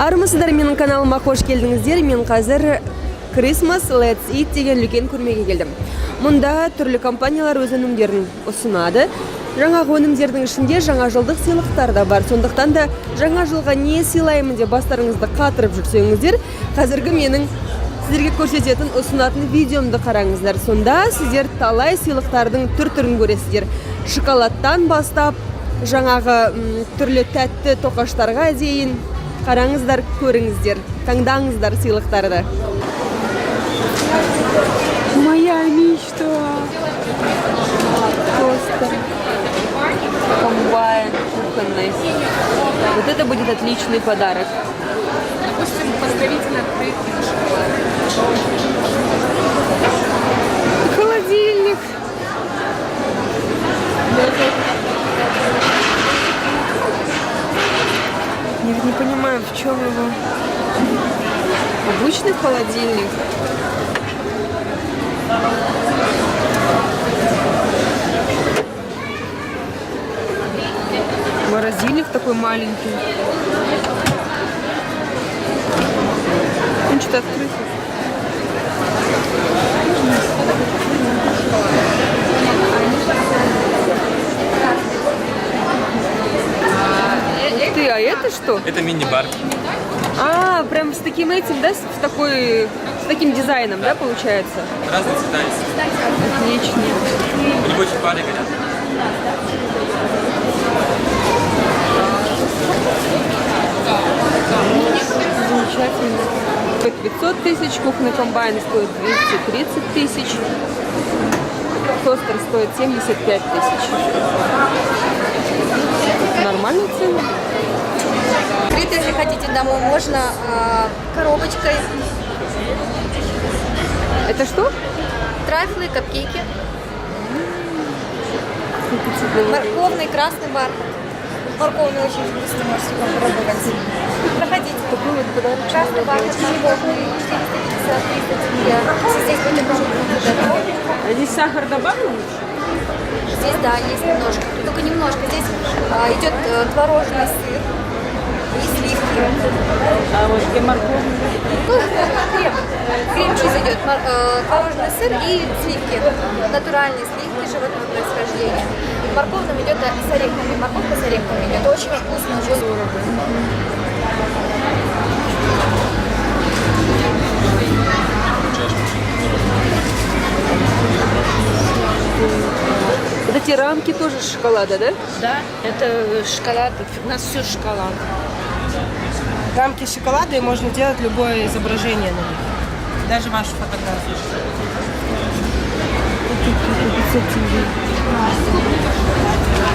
Армысыздар, менің каналыма қош келдіңіздер. Мен қазір Christmas Let's Eat деген үлкен көрмеге келдім. Мұнда түрлі компаниялар өз өнімдерін ұсынады. Жаңағы өнімдердің ішінде жаңа жылдық сыйлықтар да бар. Сондықтан да жаңа жылға не сыйлаймын деп бастарыңызды қатырып жүрсеңіздер, қазіргі менің сіздерге көрсететін ұсынатын видеомды қараңыздар. Сонда сіздер талай сыйлықтардың түр-түрін көресіздер. Шоколадтан бастап, жаңағы түрлі тәтті тоқаштарға дейін қараңыздар, көріңіздер, таңдаңыздар сыйлықтарды. Моя мечта. Просто комбайн кухонный. Вот это будет отличный подарок. Допустим, поздравительные открытки на шоколаде. Холодильник. Я не понимаю, в чем его. Обычный холодильник. Морозильник такой маленький. Он что-то открытый. Ты, а это что? Это мини-бар. А, прям с таким этим, да, с таким дизайном, да, получается? Разные цвета есть. Отлично. Рабочие пары горят. Замечательно. Стоит 500 тысяч, кухонный комбайн стоит 230 тысяч, тостер стоит 75 тысяч. Нормальная цена. Открыто, если хотите домой, можно коробочкой. Это что? Трайфлы, капкейки. Морковный, красный бархат. Морковный очень вкусный, можете попробовать. Проходите. Красный бархат, морковный, 450, 300 тенге. Здесь будет уже готовы. А здесь сахар добавлен? Здесь, да, есть немножко. Только немножко. Здесь идет творожный сыр и сливки. А вот где морковный? Ну, крем. Крем-чиз идет. Творожный сыр и сливки. Натуральные сливки животного происхождения. Морковным идет с орехами. Морковка с орехами идет. Очень вкусно. Вот эти рамки тоже из шоколада, да? Да, это шоколад, у нас все шоколад. Рамки шоколада, и можно делать любое изображение на них. Даже вашу фотографию.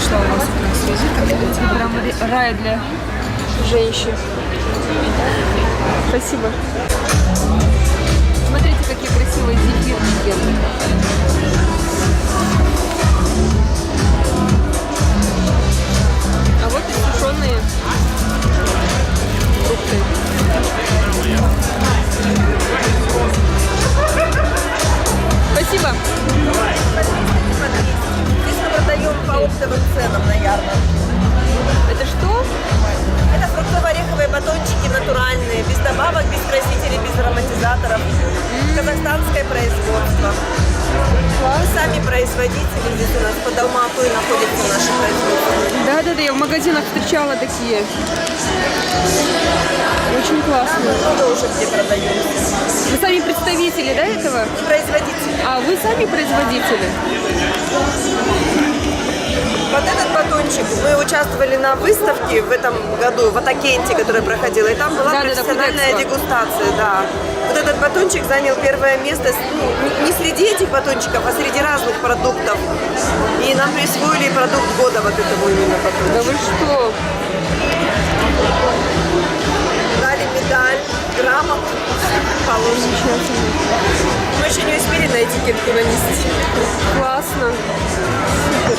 Что у вас красиво? Прям рай для женщин. Спасибо. Смотрите, какие красивые зефирчики. А вот и сушеные фрукты. Спасибо. Здесь мы продаем по оптовым ценам на ярмарке. Это что? Это фруктово-ореховые батончики натуральные, без добавок, без красителей, без ароматизаторов. Казахстанское производство. Мы сами производители, здесь у нас под Алматой находится наше производство. Да, я в магазинах встречала такие. Очень классно. Много уже где продаем. Вы сами представители, да, этого? Производители. А вы сами производители? Вот этот батончик, мы участвовали на выставке в этом году, в Атакенте, которая проходила, и там была профессиональная дегустация, да. Вот этот батончик занял первое место, не среди этих батончиков, а среди разных продуктов. И нам присвоили продукт года вот этого именно батончика. Да вы что? Дали медаль, грамоту, положено. Мы еще не успели на этикетку нанести. Классно. Супер.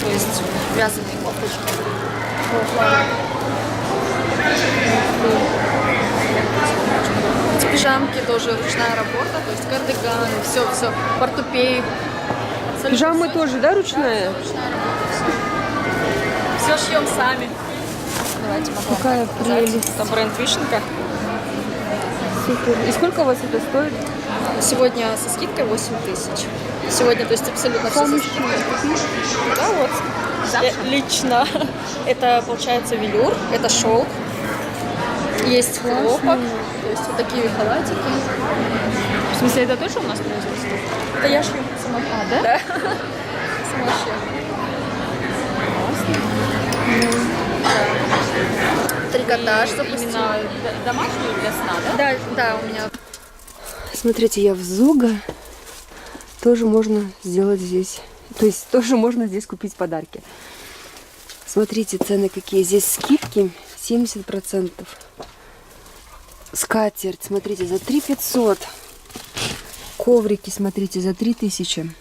то есть вязаные кофточки. Пижамки тоже ручная работа, то есть кардиганы, все, портупеи. Пижамы тоже, да, ручная? Ручная работа, все шьем сами. Давайте могу Какая прелесть. Это бренд Вишенка. Супер. И сколько у вас это стоит? Сегодня со скидкой 8 тысяч. Сегодня, то есть абсолютно все со скидкой. Да, вот. Лично это получается велюр, это шелк, есть хлопок, то есть вот такие халатики. В смысле, это тоже у нас производство? Это я шью сама. А, да? Да. Сама шью. Трикотаж запустила. Именно домашнюю для сна, да? Да, да, у меня. Смотрите, я в Зуга. Тоже можно сделать здесь. То есть тоже можно здесь купить подарки. Смотрите, цены какие. Здесь скидки 70%. Скатерть, смотрите, за 3500. Коврики, смотрите, за 3000.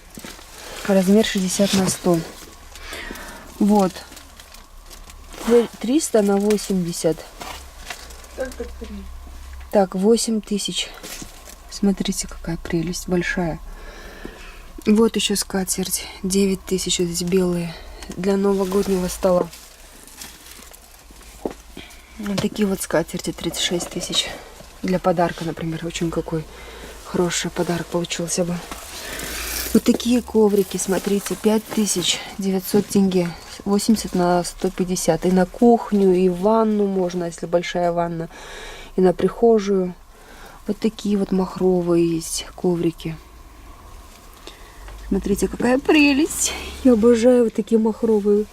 Размер 60 на 100. Вот. 300 на 80. Так, 8000. Смотрите, какая прелесть, большая. Вот еще скатерть. 9000, здесь белые. Для новогоднего стола. Вот такие вот скатерти, 36 тысяч. Для подарка, например, очень какой хороший подарок получился бы. Вот такие коврики, смотрите, 5900 тенге. 80 на 150. И на кухню, и в ванну можно, если большая ванна. И на прихожую. Вот такие вот махровые есть коврики. Смотрите, какая прелесть. Я обожаю вот такие махровые.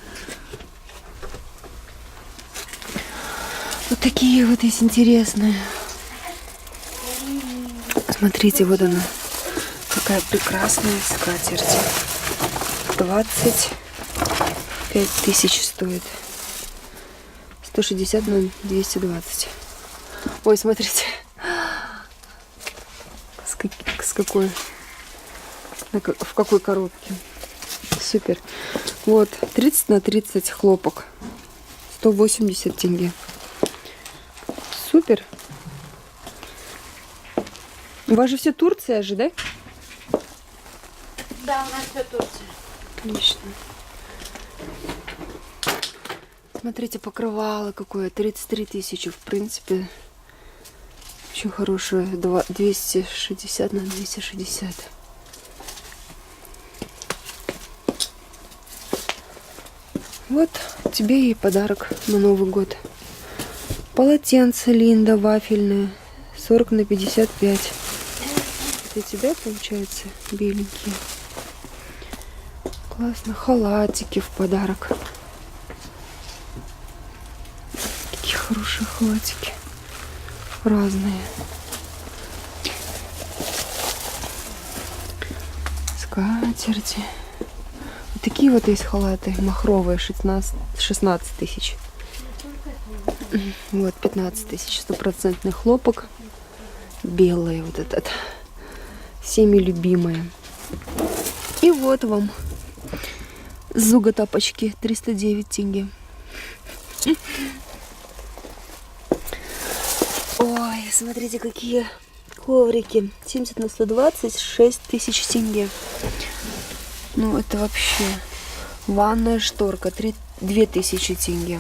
Вот такие вот есть интересные. Смотрите, вот она. Какая прекрасная скатерть. 25 тысяч стоит. 160 на 220. Ой, смотрите. С какой... В какой коробке. Супер. Вот, 30 на 30 хлопок. 180 тенге. Супер. У вас же все Турция же, да? Да, у нас все Турция. Отлично. Смотрите, покрывало какое. 33 тысячи. В принципе, очень хорошее. 260 на 260. Вот тебе и подарок на Новый год. Полотенце Линда вафельное. 40 на 55. Это тебе получается беленькие. Классно. Халатики в подарок. Такие хорошие халатики. Разные. Скатерти. Вот такие вот есть халаты. Махровые. 16 тысяч. Вот 15 тысяч. 100% хлопок. Белые вот этот. Всеми любимые. И вот вам Зуга тапочки. 309 тенге. Ой, смотрите, какие коврики. 70 на 120, 6 тысяч тенге. Ну, это вообще. Ванная шторка. 2000 тенге.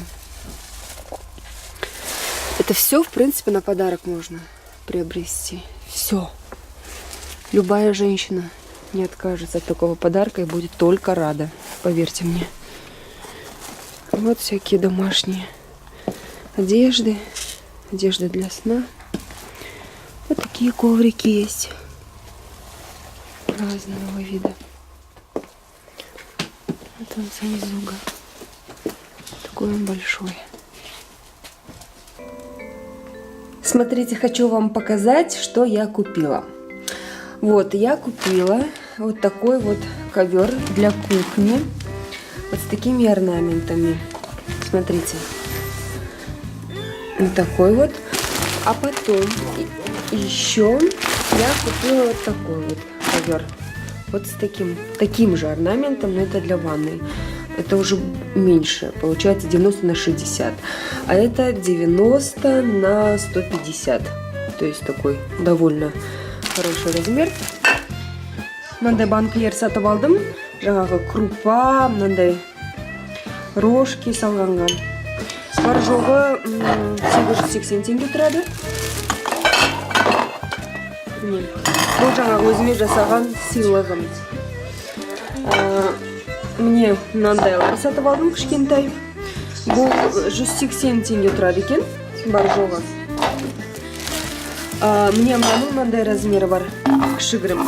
Это все, в принципе, на подарок можно приобрести. Все. Любая женщина не откажется от такого подарка и будет только рада. Поверьте мне. Вот всякие домашние одежды. Одежда для сна. Вот такие коврики есть. Разного вида. Вот он сам Зуга. Такой он большой. Смотрите, хочу вам показать, что я купила. Вот, я купила вот такой вот ковер для кухни. Вот с такими орнаментами. Смотрите. Вот такой вот. А потом еще я купила вот такой вот ковер. Вот с таким же орнаментом, но это для ванной. это уже меньше, получается 90 на 60, а это 90 на 150, то есть такой довольно хороший размер. Мындай банкілер сатып алдым, жаңағы крупа, мындай рожки салғанған. Бар жоғы 880 теңге тұрады. Бұл жаңағы өзіме жасаған сыйлығым. Мне мынандайлар сатып алдым кішкентай. Бұл 180 теңге тұрады екен, бар жоғы. Мне мынандай размері бар, кішігірім.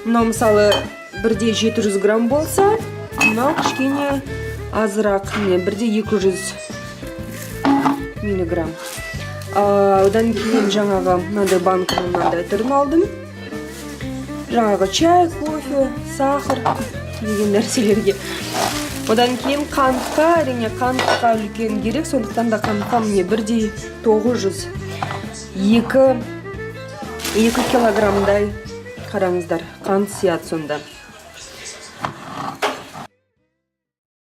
Мынау мысалы бірде 700 грамм болса, мынау кішкене азырақ, бірде 200 миллиграмм. Одан кейін жаңағы мынандай банканың мынандай түрін алдым. Жаңағы чай, кофе, сахар деген нәрселерге. Одан кейін қантқа, әрине қантқа үлкен керек, сондықтан да қантқа мне бірде 900, 2 килограммдай қараңыздар, қант сияды сонда.